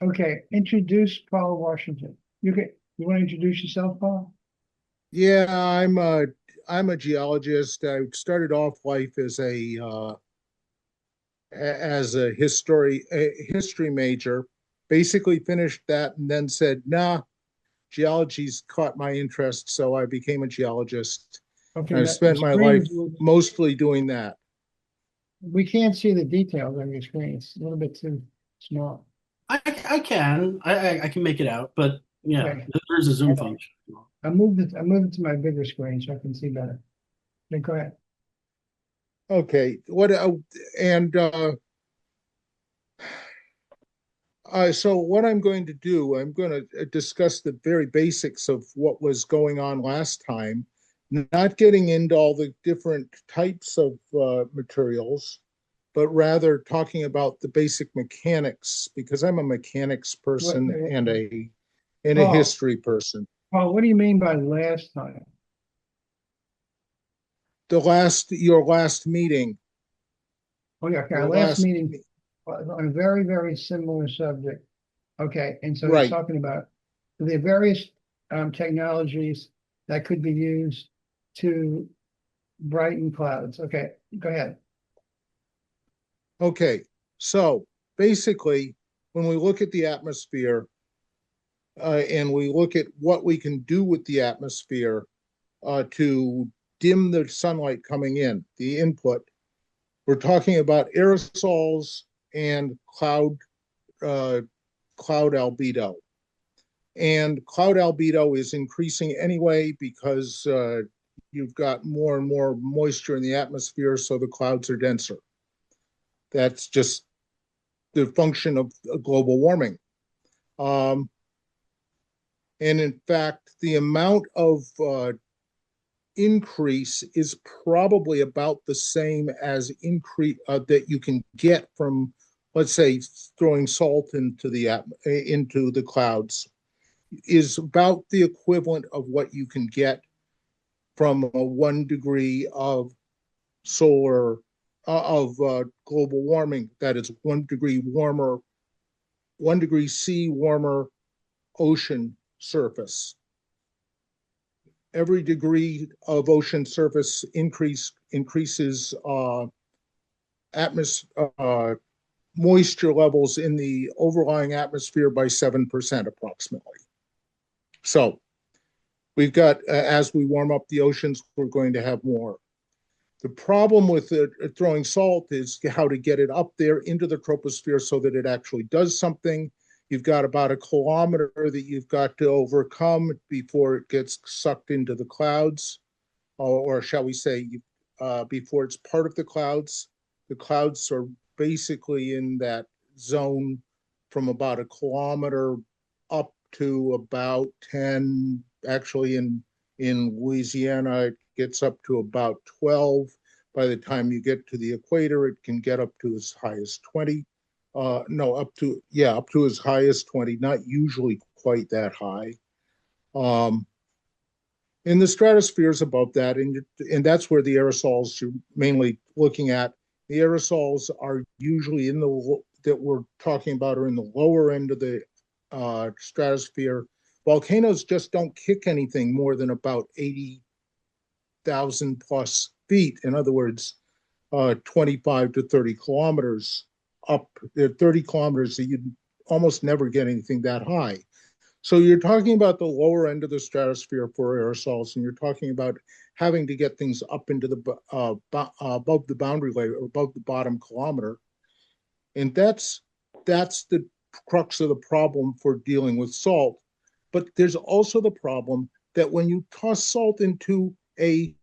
Okay, introduce Paul Washington. You want to introduce yourself, Paul? Yeah, I'm a geologist. I started off life as a history major. Basically finished that and then said, "Nah, geology's caught my interest," so I became a geologist. Okay, And I've that the spent my screen life is mostly doing that. we can't see the details on your screen. It's a little bit too small. I can I can make it out, but yeah, Okay, there's a all zoom right. function. I moved it to my bigger screen so I can see better. Then go ahead. Okay, and so what I'm going to do, I'm going to discuss the very basics of what was going on last time, not getting into all the different types of materials, but rather talking about the basic mechanics because I'm a mechanics What, person and a Paul, history person. Paul, what do you mean by last time? Your last meeting, Oh yeah, okay, our your last last meeting on a very, very similar subject. Okay, and so he's right. talking about the various technologies that could be used to brighten clouds. Okay, go ahead. Okay, so basically, when we look at the atmosphere and we look at what we can do with the atmosphere to dim the sunlight coming in, the input, we're talking about aerosols and uh, cloud albedo. And cloud albedo is increasing anyway because you've got more and more moisture in the atmosphere, so the clouds are denser. That's just the function of global warming. Um, and in fact, the amount of increase is probably about the same as increase that you can get from, let's say, throwing salt into the clouds is about the equivalent of what you can get from a 1 degree of solar of global warming. That is 1 degree warmer, 1 degree C warmer ocean surface. Every degree of ocean surface increases moisture levels in the overlying atmosphere by 7% approximately. So we've got, as we warm up the oceans, we're going to have more. The problem with throwing salt is how to get it up there into the troposphere so that it actually does something. You've got about a kilometer that you've got to overcome before it gets sucked into the clouds, or shall we say, before it's part of the clouds. The clouds are basically in that zone from about a kilometer up to about 10. Actually, in Louisiana, it gets up to about 12. By the time you get to the equator, it can get up to as high as 20. No, up to as high as 20, not usually quite that high. Um, and the stratosphere is above that, and that's where the aerosols you're mainly looking at. The aerosols are usually in the that we're talking about are in the lower end of the stratosphere. Volcanoes just don't kick anything more than about 80,000 plus feet. In other words, 25 to 30 kilometers up. There 30 kilometers that you almost never get anything that high. So you're talking about the lower end of the stratosphere for aerosols, and you're talking about having to get things up into the above the boundary layer, above the bottom kilometer, and that's the crux of the problem for dealing with salt. But there's also the problem that when you toss salt into a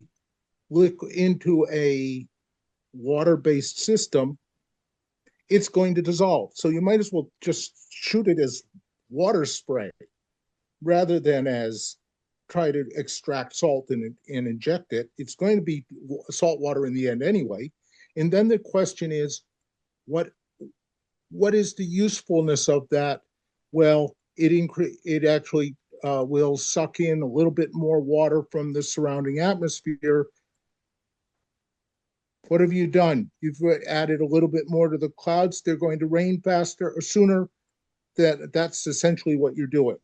water-based system, it's going to dissolve. So you might as well just shoot it as water spray rather than as try to extract salt and inject it. It's going to be salt water in the end anyway. And then the question is, what what is the usefulness of that? Well, it actually will suck in a little bit more water from the surrounding atmosphere. What have you done? You've added a little bit more to the clouds. They're going to rain faster or sooner. that's essentially what you're doing.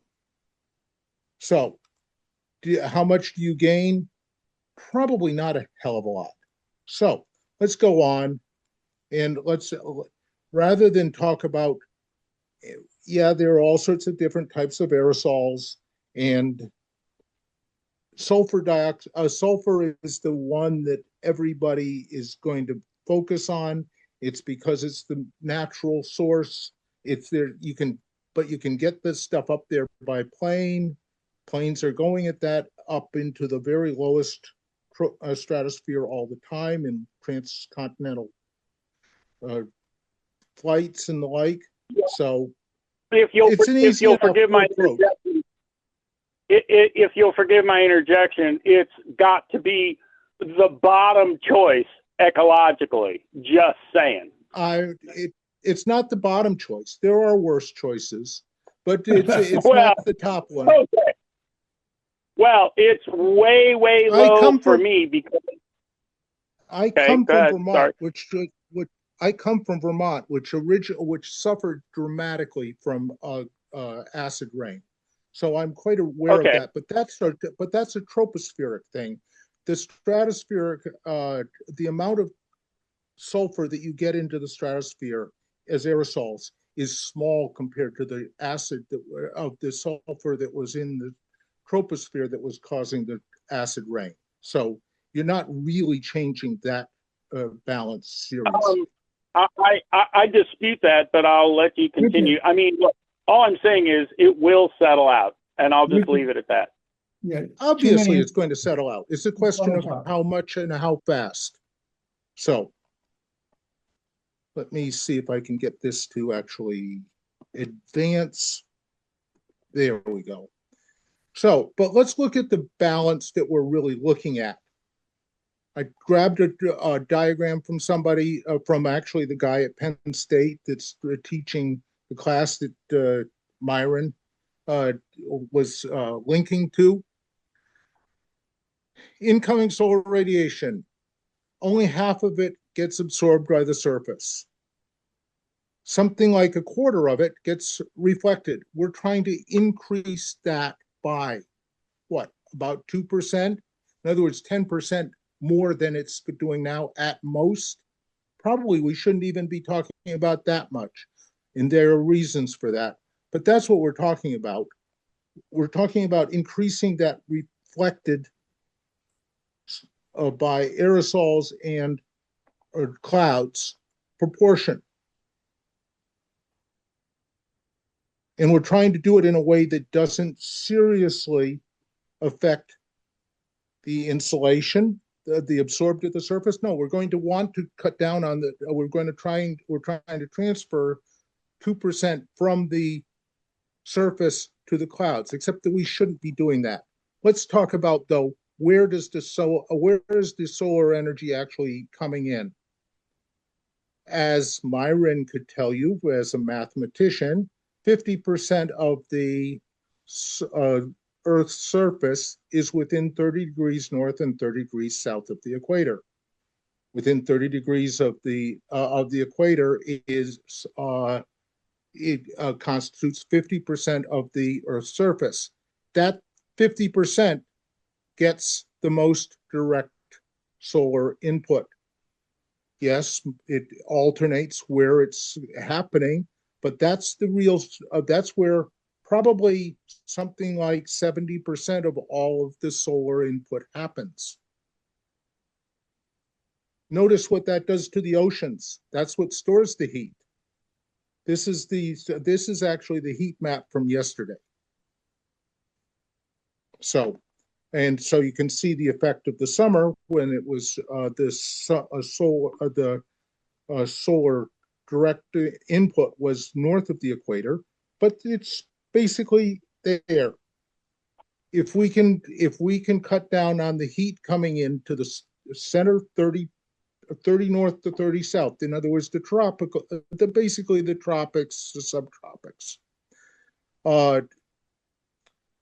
So how much do you gain? Probably not a hell of a lot. So let's go on and rather than talk about, yeah, there are all sorts of different types of aerosols, and sulfur dioxide, sulfur is the one that everybody is going to focus on. It's because it's the natural source. It's there, but you can get this stuff up there by plane. Planes are going at that up into the very lowest stratosphere all the time in transcontinental flights and the like. So if you'll forgive my approach. interjection, if you'll forgive my interjection, it's got to be the bottom choice ecologically. Just saying. It's not the bottom choice. There are worse choices, but it's well, not the top one. Okay. Well, it's way low for me because I come from Vermont, which suffered dramatically from acid rain. So I'm quite aware of that. But that's a tropospheric thing. The stratospheric, the amount of sulfur that you get into the stratosphere as aerosols is small compared to the acid of the sulfur that was in the troposphere that was causing the acid rain. So you're not really changing that balance series. I dispute that, but I'll let you continue. I mean, look, all I'm saying is it will settle out, and I'll just leave it at that. Yeah, obviously it's going to settle out. It's a question of how much and how fast. So let me see if I can get this to actually advance. There we go. So, but let's look at the balance that we're really looking at. I grabbed a diagram from somebody, from actually the guy at Penn State that's teaching the class that Myron was linking to. Incoming solar radiation, only half of it gets absorbed by the surface. Something like a quarter of it gets reflected. We're trying to increase that by what, about 2%? In other words, 10% more than it's doing now at most. Probably we shouldn't even be talking about that much. And there are reasons for that. But that's what we're talking about. We're talking about increasing that reflected by aerosols and clouds proportion. And we're trying to do it in a way that doesn't seriously affect the insulation, the absorbed at the surface. No, we're going to want to cut down on the, we're trying to transfer 2% from the surface to the clouds, except that we shouldn't be doing that. Let's talk about, though, where is the solar energy actually coming in? As Myron could tell you, as a mathematician, 50% of the Earth's surface is within 30 degrees north and 30 degrees south of the equator. Within 30 degrees of the equator constitutes 50% of the Earth's surface. That 50% gets the most direct solar input. Yes, it alternates where it's happening, but that's the real, that's where probably something like 70% of all of the solar input happens. Notice what that does to the oceans. That's what stores the heat. This is actually the heat map from yesterday. So you can see the effect of the summer when it was the solar direct input was north of the equator, but it's basically there. If we can cut down on the heat coming into the center 30 north to 30 south, in other words, basically the tropics, the subtropics,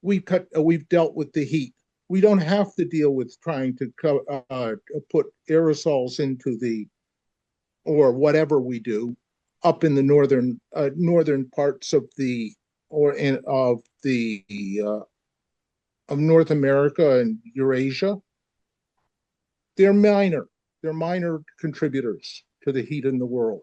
we've dealt with the heat. We don't have to deal with trying to put aerosols into or whatever we do, up in the northern parts of the of North America and Eurasia, they're minor. They're minor contributors to the heat in the world.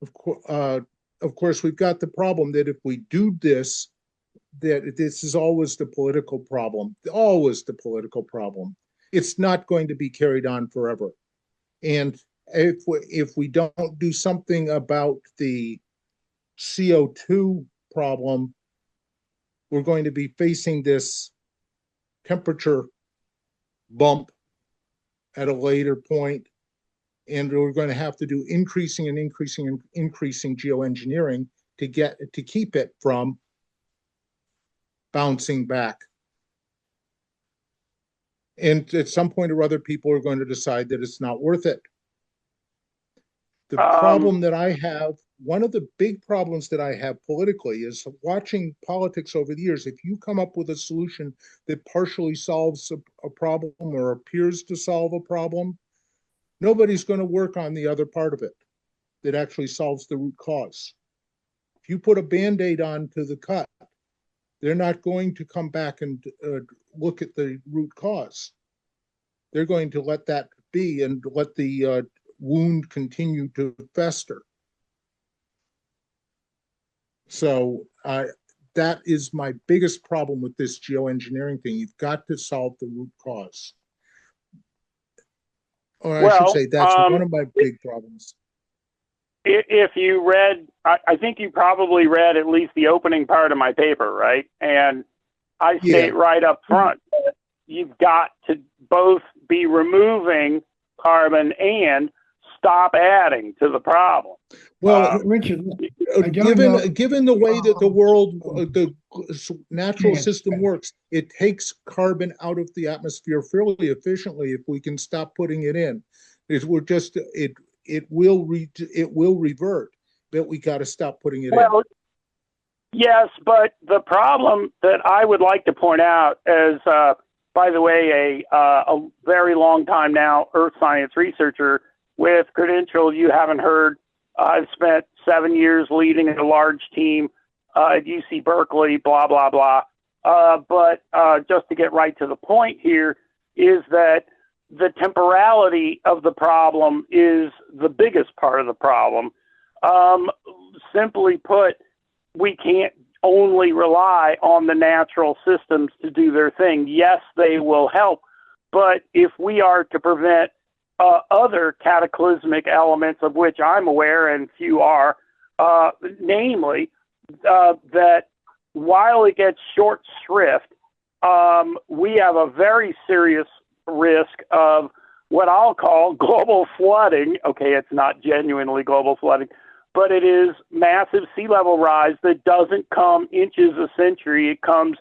Of course, we've got the problem that if we do this, that this is always the political problem, always the political problem. It's not going to be carried on forever. And if we don't do something about the CO2 problem, we're going to be facing this temperature bump at a later point, and we're going to have to do increasing geoengineering to keep it from bouncing back. And at some point or other, people are going to decide that it's not worth it. The problem that I have, one of the big problems that I have politically is watching politics over the years. If you come up with a solution that partially solves a problem or appears to solve a problem, nobody's going to work on the other part of it that actually solves the root cause. If you put a Band-Aid on to the cut, they're not going to come back and look at the root cause. They're going to let that be and let the wound continue to fester. So that is my biggest problem with this geoengineering thing. You've got to solve the root cause. Or I should say that's one of my big problems. If you read, I think you probably read at least the opening part of my paper, right? And I state right up front, you've got to both be removing carbon and stop adding to the problem. Well, Richard, given the way that the world, the natural system works, it takes carbon out of the atmosphere fairly efficiently if we can stop putting it in. It will revert, but we got to stop putting it in. Yes, but the problem that I would like to point out is, by the way, a very long time now earth science researcher with credentials you haven't heard. I've spent 7 years leading a large team at UC Berkeley, blah, blah, blah. But just to get right to the point here is that the temporality of the problem is the biggest part of the problem. Simply put, we can't only rely on the natural systems to do their thing. Yes, they will help, but if we are to prevent other cataclysmic elements of which I'm aware and few are, namely that while it gets short shrift, we have a very serious risk of what I'll call global flooding. Okay, it's not genuinely global flooding, but it is massive sea level rise that doesn't come inches a century. It comes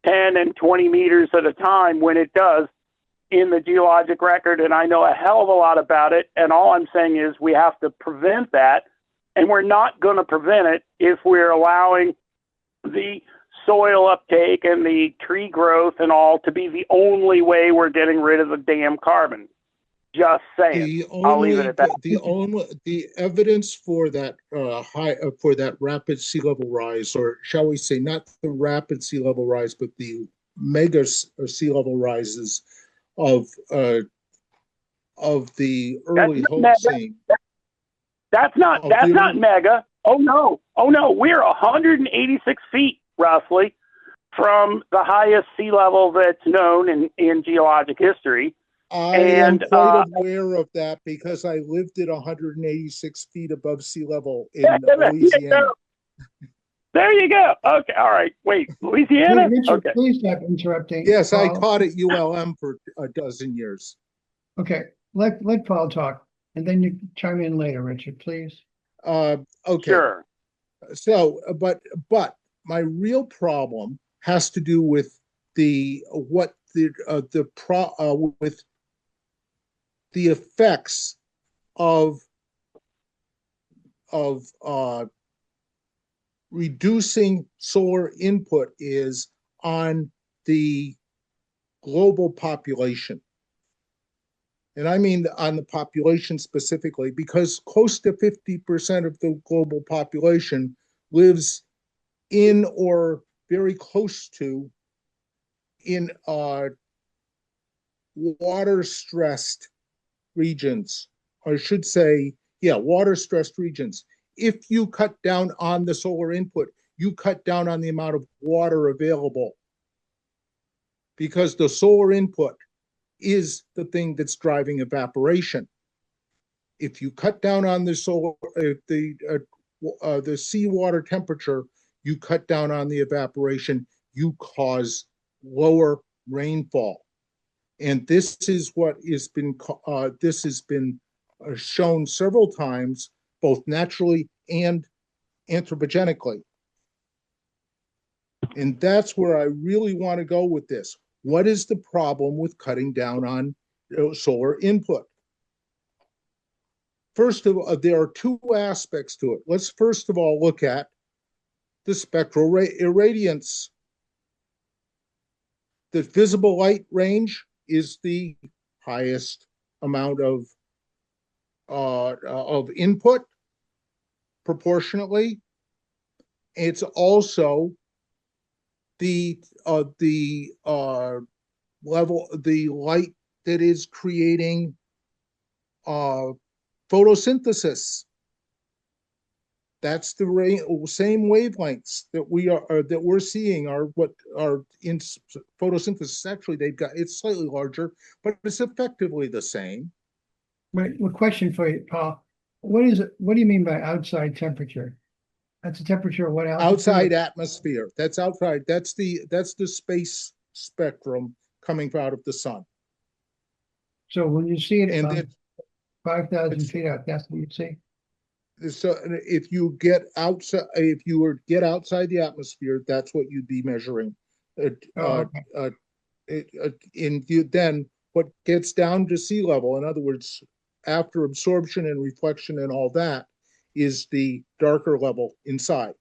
10 and 20 meters at a time when it does in the geologic record, and I know a hell of a lot about it, and all I'm saying is we have to prevent that, and we're not going to prevent it if we're allowing the soil uptake and the tree growth and all to be the only way we're getting rid of the damn carbon. Just saying. I'll leave it at that. The evidence for that for that rapid sea level rise, or shall we say, not the rapid sea level rise, but the mega sea level rises of the early Holocene. That's not mega. Oh no. We're 186 feet roughly from the highest sea level that's known in geologic history. I am quite aware of that because I lived at 186 feet above sea level in Louisiana. There you go. Okay. All right. Wait, Louisiana? Richard, okay. Please stop interrupting. Yes, Paul. I taught at ULM for a dozen years. Okay. Let Paul talk, and then you chime in later, Richard, please. Okay. Sure. So, but my real problem has to do with the effects of reducing solar input is on the global population. and I mean on the population specifically, because close to 50% of the global population lives in or very close to in water stressed regions, or I should say, yeah, water stressed regions. If you cut down on the solar input, you cut down on the amount of water available, because the solar input is the thing that's driving evaporation. If you cut down on the solar, the seawater temperature, you cut down on the evaporation, you cause lower rainfall. And this is what has been shown several times, both naturally and anthropogenically. And that's where I really want to go with this. What is the problem with cutting down on solar input? First of all, there are two aspects to it. Let's first of all look at the spectral irradiance. The visible light range is the highest amount of input proportionately. It's also the level, the light that is creating photosynthesis. That's the same wavelengths that we're seeing are what are in photosynthesis. Actually, it's slightly larger, but it's effectively the same. Right, a question for you, Paul. What do you mean by outside temperature? That's the temperature of what altitude? Outside atmosphere. That's outside. That's the space spectrum coming out of the sun. So when you see it And 5,000 feet out, that's what you see? so if you get outside, if you were to get outside the atmosphere, that's what you'd be measuring. Then what gets down to sea level, in other words, after absorption and reflection and all that, is the darker level inside.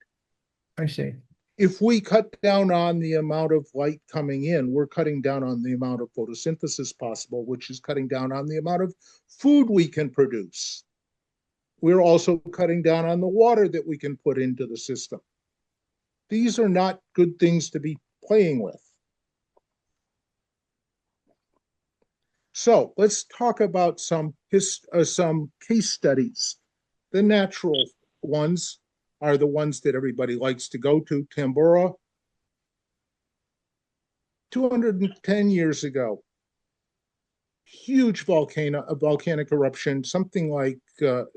I see. If we cut down on the amount of light coming in, we're cutting down on the amount of photosynthesis possible, which is cutting down on the amount of food we can produce. We're also cutting down on the water that we can put into the system. These are not good things to be playing with. So let's talk about some case studies. The natural ones are the ones that everybody likes to go to. Tambora, 210 years ago, huge volcanic eruption, something like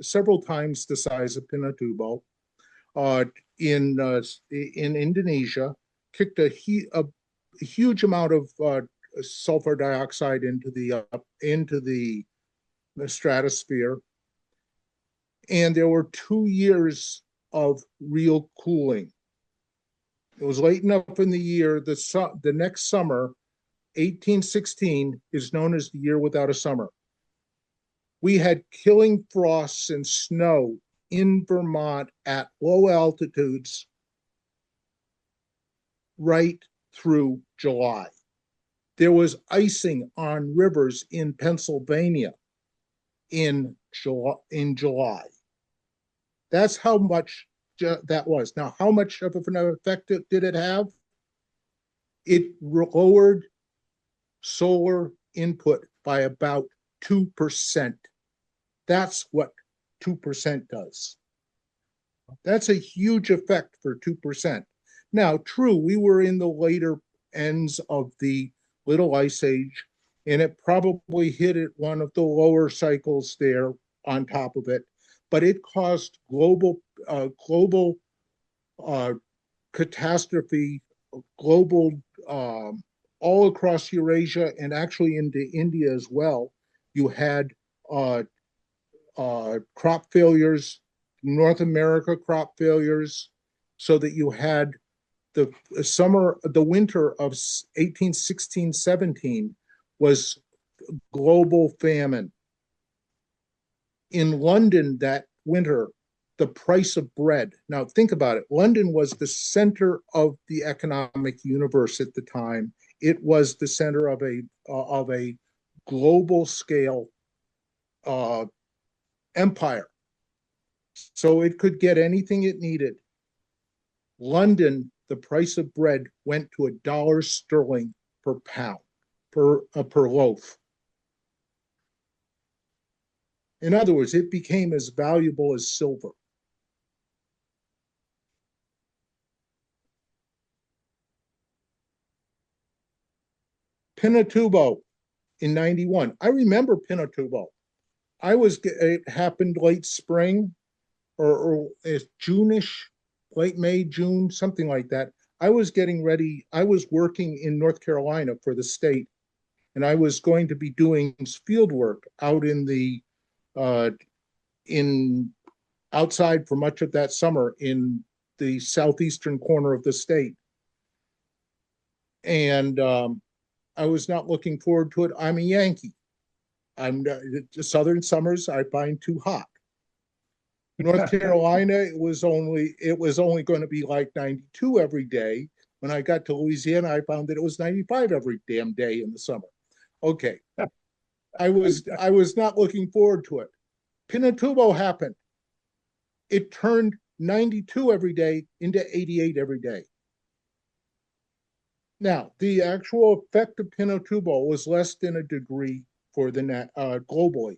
several times the size of Pinatubo, in Indonesia, kicked a huge amount of sulfur dioxide into the stratosphere, and there were 2 years of real cooling. It was late enough in the year. The next summer, 1816, is known as the year without a summer. We had killing frosts and snow in Vermont at low altitudes right through July. There was icing on rivers in Pennsylvania in July. That's how much that was. Now, how much of an effect did it have? It lowered solar input by about 2%. That's what 2% does. That's a huge effect for 2%. Now, true, we were in the later ends of the Little Ice Age, and it probably hit at one of the lower cycles there on top of it, but it caused global catastrophe, global all across Eurasia and actually into India as well. You had crop failures, North America crop failures, so that you had the winter of 1816-17 was global famine. In London that winter, the price of bread. Now think about it. London was the center of the economic universe at the time. It was the center of a global scale empire. So it could get anything it needed. London, the price of bread went to $1 sterling per pound, per loaf. In other words, it became as valuable as silver. Pinatubo in 91. I remember Pinatubo. It happened late spring or June-ish, late May, June, something like that. I was getting ready. I was working in North Carolina for the state, and I was going to be doing field work out outside for much of that summer in the southeastern corner of the state. And I was not looking forward to it. I'm a Yankee. Southern summers I find too hot. North Carolina, it was only going to be like 92 every day. When I got to Louisiana, I found that it was 95 every damn day in the summer. Okay. I was not looking forward to it. Pinatubo happened. It turned 92 every day into 88 every day. Now, the actual effect of Pinatubo was less than a degree for the globally.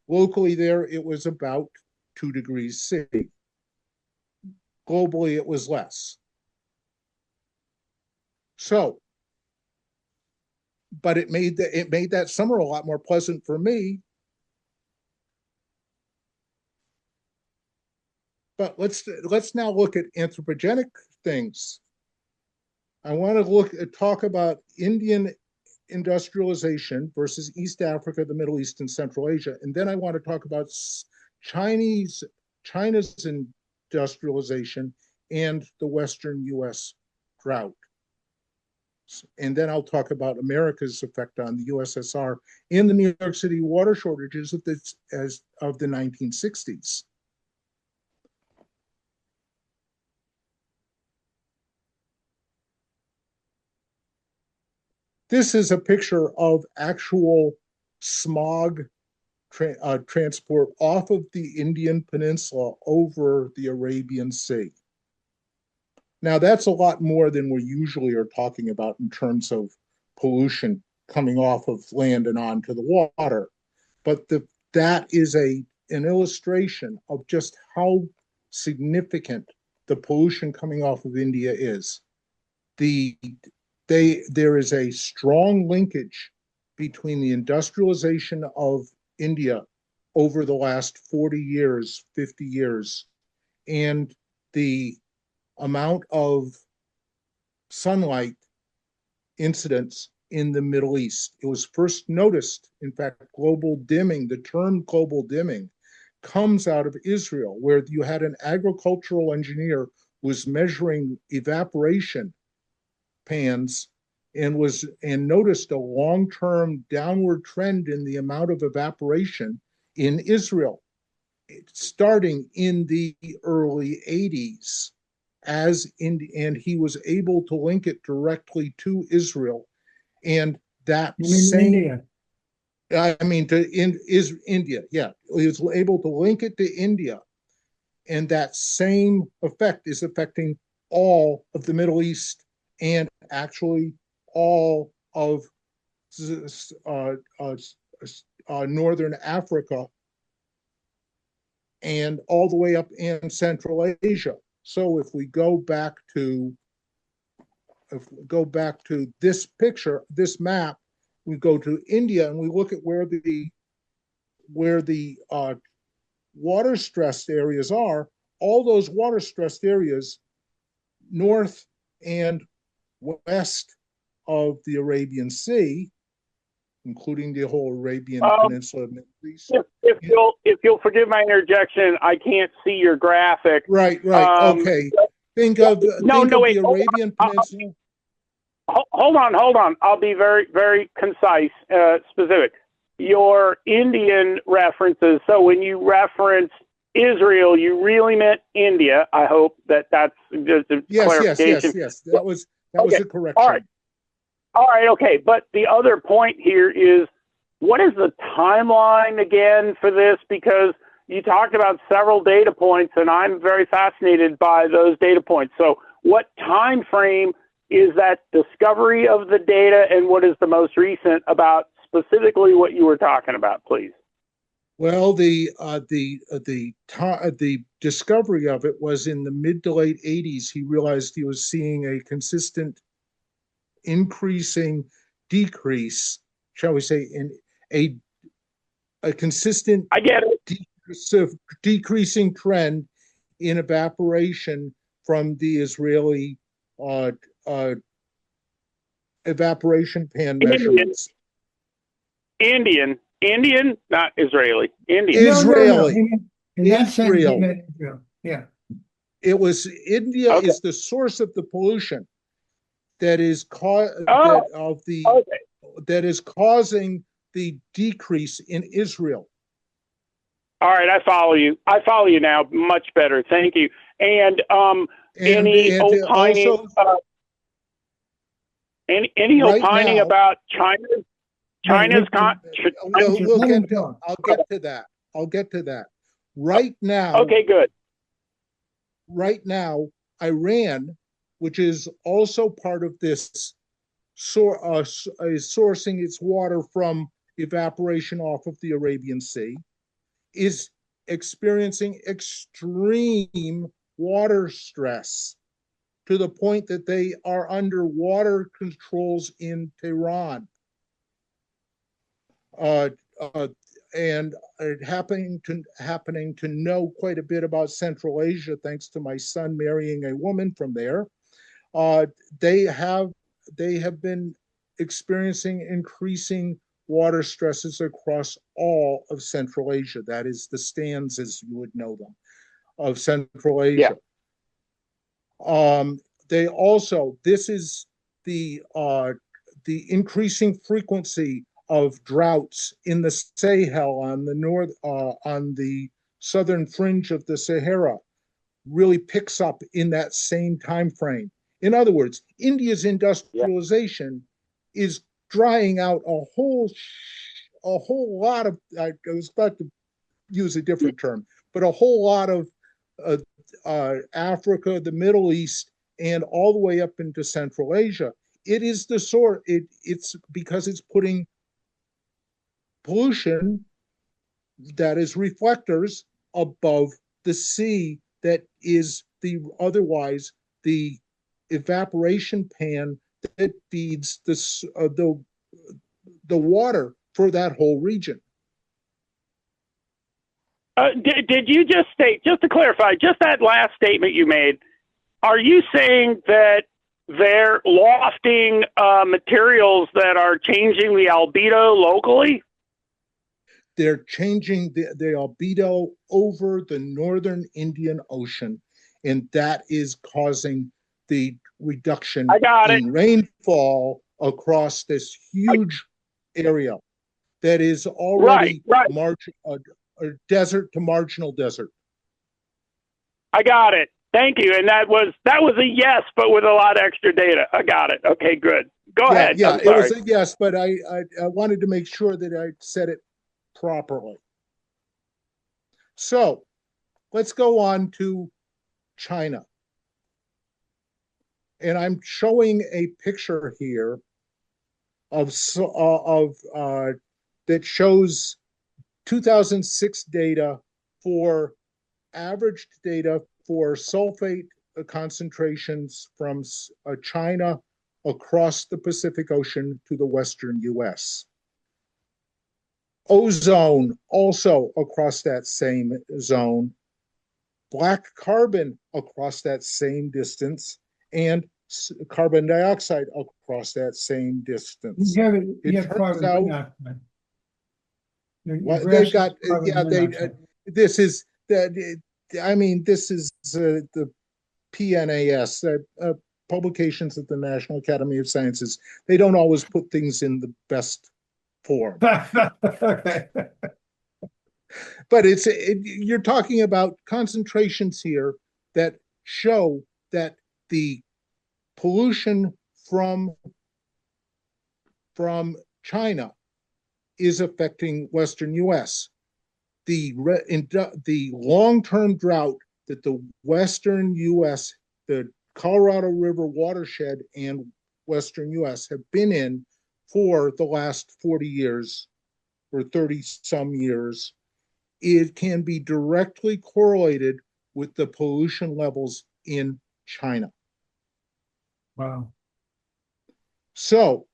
Locally there, it was about 2 degrees C. Globally, it was less. So, but it made that summer a lot more pleasant for me. But let's now look at anthropogenic things. I want to talk about Indian industrialization versus East Africa, the Middle East, and Central Asia. And then I want to talk about China's industrialization and the Western US drought. And then I'll talk about America's effect on the USSR and the New York City water shortages of the 1960s. This is a picture of actual smog transport off of the Indian Peninsula over the Arabian Sea. Now, that's a lot more than we usually are talking about in terms of pollution coming off of land and onto the water. But that is an illustration of just how significant the pollution coming off of India is. There is a strong linkage between the industrialization of India over the last 40 years, 50 years, and the amount of sunlight incidents in the Middle East. It was first noticed, in fact, global dimming, the term global dimming, comes out of Israel, where you had an agricultural engineer who was measuring evaporation pans and noticed a long-term downward trend in the amount of evaporation in Israel, starting in the early 80s. And he was able to link it directly to Israel, and that India. India. Yeah, he was able to link it to India, and that same effect is affecting all of the Middle East and actually all of Northern Africa and all the way up in Central Asia. So if we go back to this picture, this map, we go to India and we look at where the water stressed areas are. All those water stressed areas north and west of the Arabian Sea, including the whole Arabian Peninsula. If you'll forgive my interjection, I can't see your graphic. Right. Okay. Think of the Arabian Peninsula. Hold on. I'll be very, very concise, specific. Your Indian references. So when you reference Israel, you really meant India. I hope that's just a clarification. Yes. That was a correction. All right. Okay. But the other point here is what is the timeline again for this? Because you talked about several data points, and I'm very fascinated by those data points. So what time frame is that discovery of the data, and what is the most recent about specifically what you were talking about, please? Well, the discovery of it was in the mid to late 80s. He realized he was seeing a consistent increasing decrease, shall we say, in a consistent I get it. decreasing trend in evaporation from the Israeli evaporation pan measurements. Indian, not Israeli. Indian. Israeli. In that sense, he Israel. meant Israel. Yeah. It was India Okay. is the source of the pollution that is that is causing the decrease in Israel. All right, I follow you. I follow you now much better. Thank you. And any opining any Right opining now- about China's I'll get to that. I'll get to that. Right now, Okay, good. right now, Iran, which is also part of this, is sourcing its water from evaporation off of the Arabian Sea, is experiencing extreme water stress to the point that they are under water controls in Tehran. And happening to know quite a bit about Central Asia, thanks to my son marrying a woman from there. They have been experiencing increasing water stresses across all of Central Asia. That is the stands, as you would know them, of Central Asia. They also, this is the increasing frequency of droughts in the Sahel on the southern fringe of the Sahara really picks up in that same time frame. In other words, India's industrialization is drying out a whole lot of, I was about to use a different term, but a whole lot of Africa, the Middle East, and all the way up into Central Asia. It is the sort, it's because it's putting pollution, that is reflectors, above the sea that is otherwise the evaporation pan that feeds the water for that whole region. Did you just state, just to clarify, just that last statement you made, are you saying that they're lofting materials that are changing the albedo locally? They're changing the albedo over the northern Indian Ocean, and that is causing the reduction in rainfall across this huge area that is already a desert to marginal desert. I got it. Thank you. And that was a yes, but with a lot of extra data. I got it. Okay, good. Go ahead. Yeah, it was a yes, but I wanted to make sure that I said it properly. So let's go on to China. And I'm showing a picture here of that shows 2006 data for averaged data for sulfate concentrations from China across the Pacific Ocean to the Western US. Ozone also across that same zone, black carbon across that same distance, and carbon dioxide across that same distance. They've got, this is the PNAS, publications at the National Academy of Sciences. They don't always put things in the best form. Okay. But you're talking about concentrations here that show that the pollution from China is affecting Western US. The long-term drought that the Western US, the Colorado River watershed and Western US have been in for the last 40 years or 30 some years, it can be directly correlated with the pollution levels in China. Wow. So,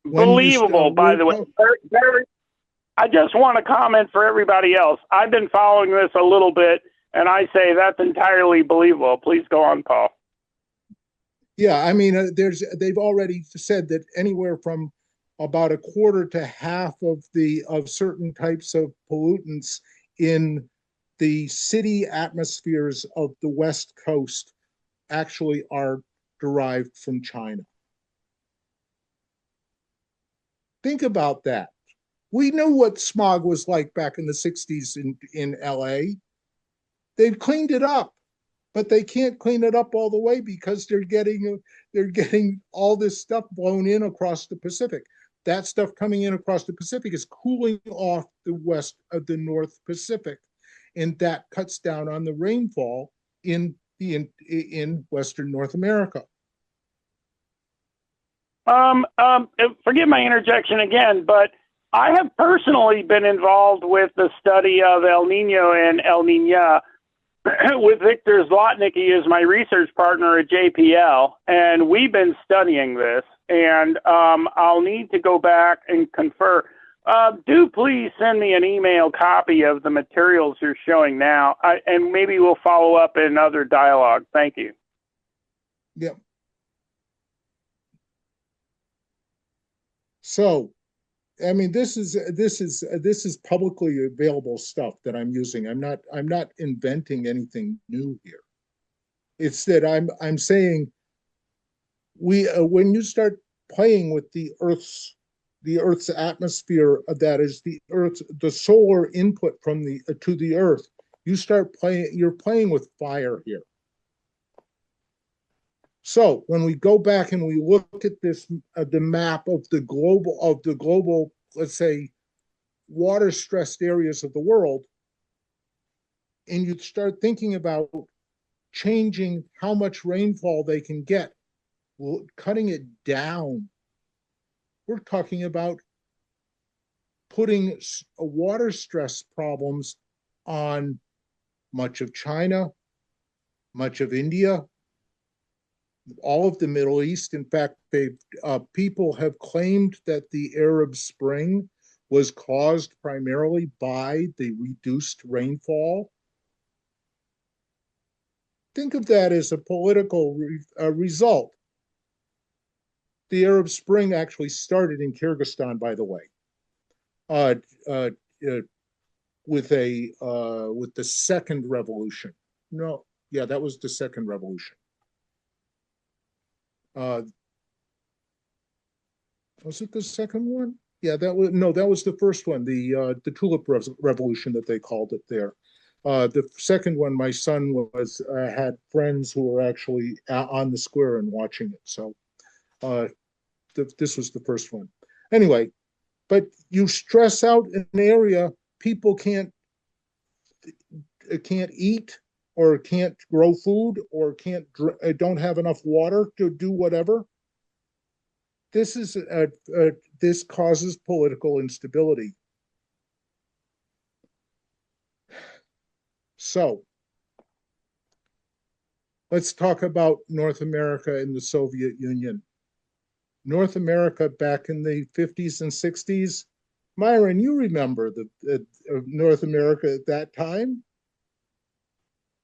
Believable, by the way. I just want to comment for everybody else. I've been following this a little bit, and I say that's entirely believable. Please go on, Paul. yeah, I mean, they've already said that anywhere from about a quarter to half of certain types of pollutants in the city atmospheres of the West Coast actually are derived from China. Think about that. We knew what smog was like back in the 60s in LA. They've cleaned it up, but they can't clean it up all the way because they're getting all this stuff blown in across the Pacific. That stuff coming in across the Pacific is cooling off the west of the North Pacific, and that cuts down on the rainfall in Western North America. Forgive my interjection again, but I have personally been involved with the study of El Nino and El Niña with Victor Zlotnicki as my research partner at JPL, and we've been studying this, and I'll need to go back and confer. Do please send me an email copy of the materials you're showing now, and maybe we'll follow up in other dialogue. Thank you. Yep. So, I mean, this is publicly available stuff that I'm using. I'm not inventing anything new here. It's that I'm saying when you start playing with the Earth's atmosphere, that is the solar input from to the Earth, you're playing with fire here. So when we go back and we look at this, the map of the global, let's say, water stressed areas of the world, and you start thinking about changing how much rainfall they can get, cutting it down, we're talking about putting water stress problems on much of China, much of India, all of the Middle East. In fact, people have claimed that the Arab Spring was caused primarily by the reduced rainfall. Think of that as a political result. The Arab Spring actually started in Kyrgyzstan, by the way, with the second revolution. No, yeah, that was the second revolution. Was it the second one? Yeah, that was the first one, the Tulip Revolution that they called it there. The second one, my son had friends who were actually on the square and watching it. So this was the first one. Anyway, but you stress out an area, people can't eat or can't grow food or don't have enough water to do whatever. This causes political instability. So let's talk about North America and the Soviet Union. North America back in the 50s and 60s. Myron, you remember the North America at that time?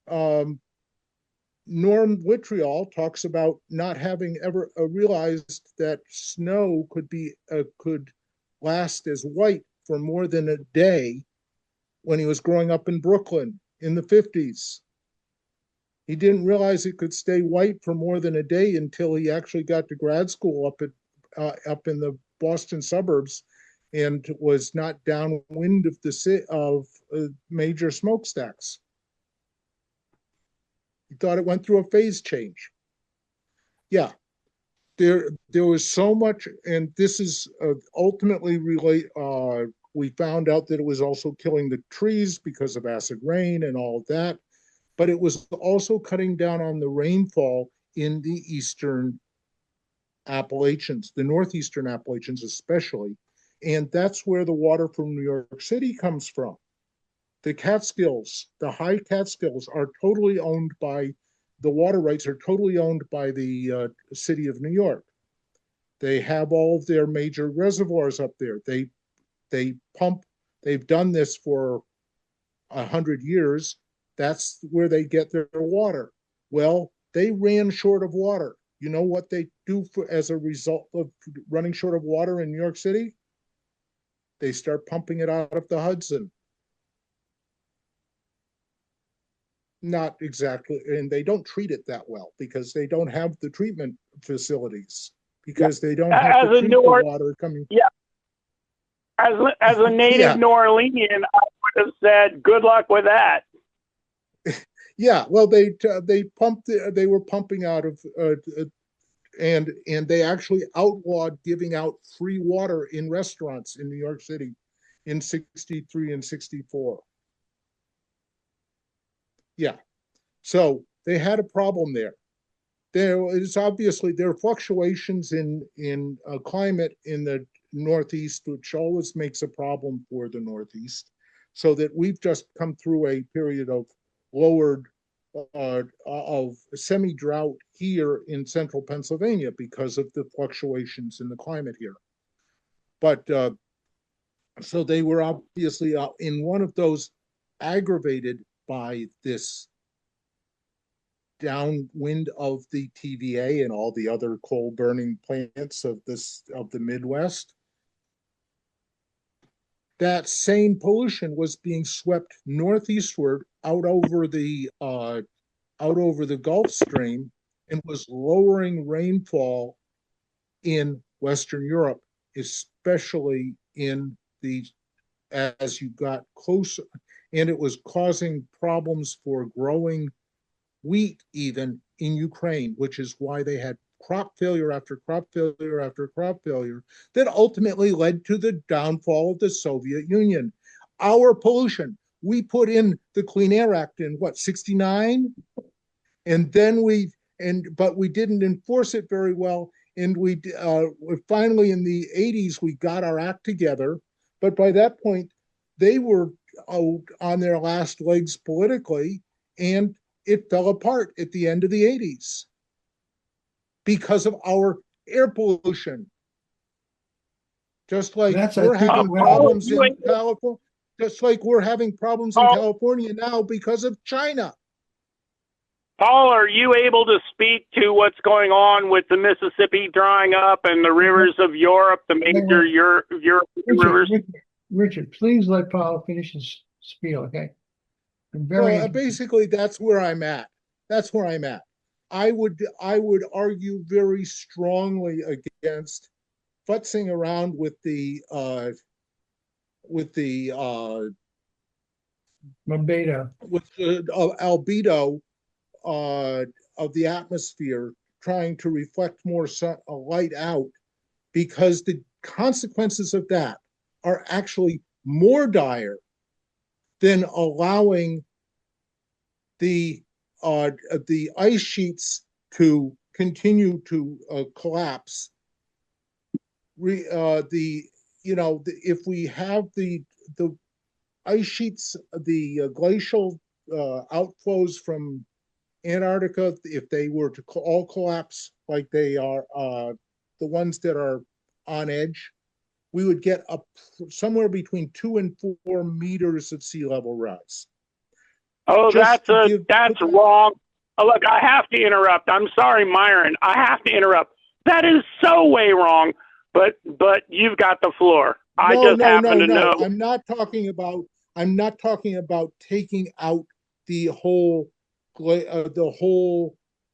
Norm Littriol talks about not having ever realized that snow could last as white for more than a day when he was growing up in Brooklyn in the 50s. He didn't realize it could stay white for more than a day until he actually got to grad school up in the Boston suburbs and was not downwind of major smokestacks. He thought it went through a phase change. Yeah. there was so much, and this is ultimately we found out that it was also killing the trees because of acid rain and all of that, but it was also cutting down on the rainfall in the eastern Appalachians, the northeastern Appalachians especially, and that's where the water from New York City comes from. The Catskills, the high Catskills, are totally owned by the water rights are totally owned by the city of New York. They have all of their major reservoirs up there. They pump. They've done this for 100 years. That's where they get their water. Well, they ran short of water. You know what they do as a result of running short of water in New York City? They start pumping it out of the Hudson. Not exactly, and they don't treat it that well because they don't have the treatment facilities, because they don't have to treat the water coming. Yeah. As a native Yeah. New Orleanian, I would have said, good luck with that. Yeah, well, they were pumping out of, and they actually outlawed giving out free water in restaurants in New York City in 63 and 64. Yeah, so they had a problem there. There is obviously there are fluctuations in climate in the Northeast, which always makes a problem for the Northeast. So that we've just come through a period of lowered of semi-drought here in central Pennsylvania because of the fluctuations in the climate here. But so they were obviously in one of those aggravated by this downwind of the TVA and all the other coal burning plants of the Midwest. That same pollution was being swept northeastward out over the Gulf Stream and was lowering rainfall in Western Europe, especially as you got closer, and it was causing problems for growing wheat even in Ukraine, which is why they had crop failure after crop failure after crop failure that ultimately led to the downfall of the Soviet Union. Our pollution, we put in the Clean Air Act in what, 69? And then but we didn't enforce it very well. And we finally in the 80s, we got our act together. But by that point, they were on their last legs politically, and it fell apart at the end of the 80s because of our air pollution. Just like we're having problems in California, just like we're having problems in California now because of China. Paul, are you able to speak to what's going on with the Mississippi drying up and the rivers of Europe, the major European rivers? Richard, please let Paul finish his spiel, okay? Basically, that's where I'm at. That's where I'm at. I would argue very strongly against futzing around with the albedo of the atmosphere, trying to reflect more light out, because the consequences of that are actually more dire than allowing the ice sheets to continue to collapse. If we have the ice sheets, the glacial outflows from Antarctica, if they were to all collapse like they are, the ones that are on edge, we would get up somewhere between 2 and 4 meters of sea level rise. Oh, that's wrong. Look, I have to interrupt. I'm sorry, Myron. I have to interrupt. That is so way wrong. But you've got the floor. I just happen to know. I'm not talking about taking out the whole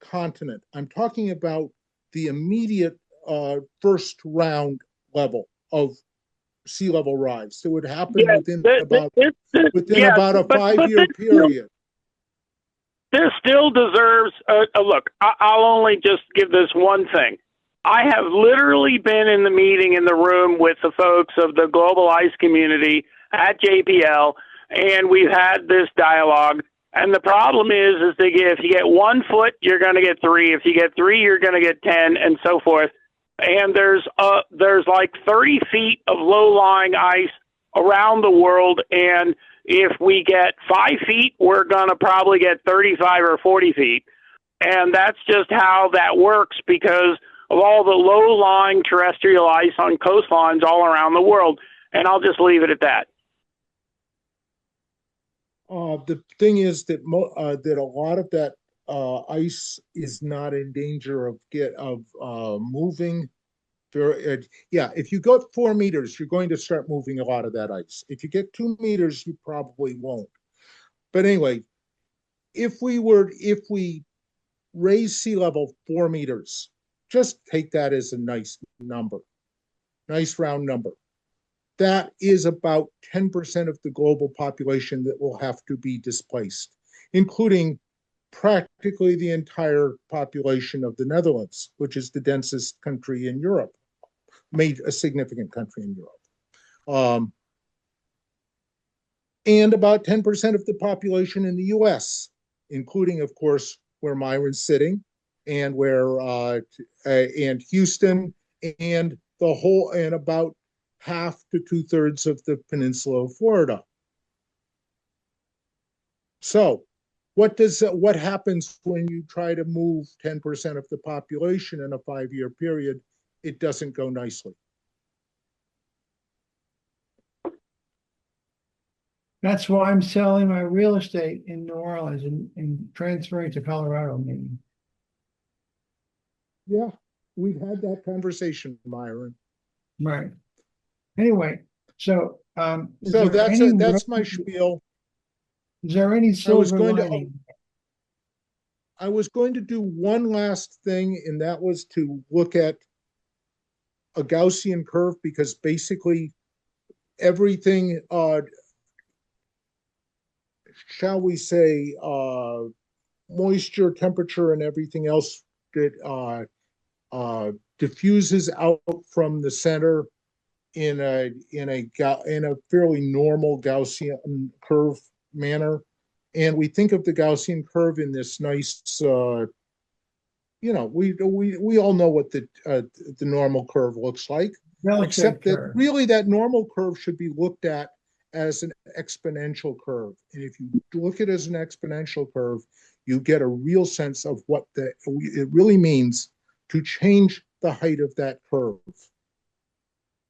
continent. I'm talking about the immediate first round level of sea level rise that would happen within about a 5-year period. This still deserves a look. I'll only just give this one thing. I have literally been in the meeting in the room with the folks of the global ice community at JPL, and we've had this dialogue. And the problem is that if you get 1 foot, you're going to get 3. If you get 3, you're going to get 10, and so forth. And there's like 30 feet of low-lying ice around the world, and if we get 5 feet, we're going to probably get 35 or 40 feet. And that's just how that works because of all the low-lying terrestrial ice on coastlines all around the world. And I'll just leave it at that. The thing is that that a lot of that ice is not in danger of moving. Yeah, if you go 4 meters, you're going to start moving a lot of that ice. If you get 2 meters, you probably won't. But anyway, if we raise sea level 4 meters, just take that as a nice number, nice round number. That is about 10% of the global population that will have to be displaced, including practically the entire population of the Netherlands, which is the densest country in Europe, made a significant country in Europe. And about 10% of the population in the US, including, of course, where Myron's sitting and where and Houston and the whole, and about half to 2/3 of the peninsula of Florida. So what happens when you try to move 10% of the population in a 5-year period? It doesn't go nicely. That's why I'm selling my real estate in New Orleans and transferring to Colorado, maybe. Yeah, we've had that conversation, Myron. Right. Anyway, so So that's my spiel. Is there any silver lining? I was going to do one last thing, and that was to look at a Gaussian curve, because basically everything, shall we say, moisture, temperature, and everything else that diffuses out from the center in a fairly normal Gaussian curve manner. And we think of the Gaussian curve in this nice, we all know what the normal curve looks like, except that really that normal curve should be looked at as an exponential curve. And if you look at it as an exponential curve, you get a real sense of what it really means to change the height of that curve.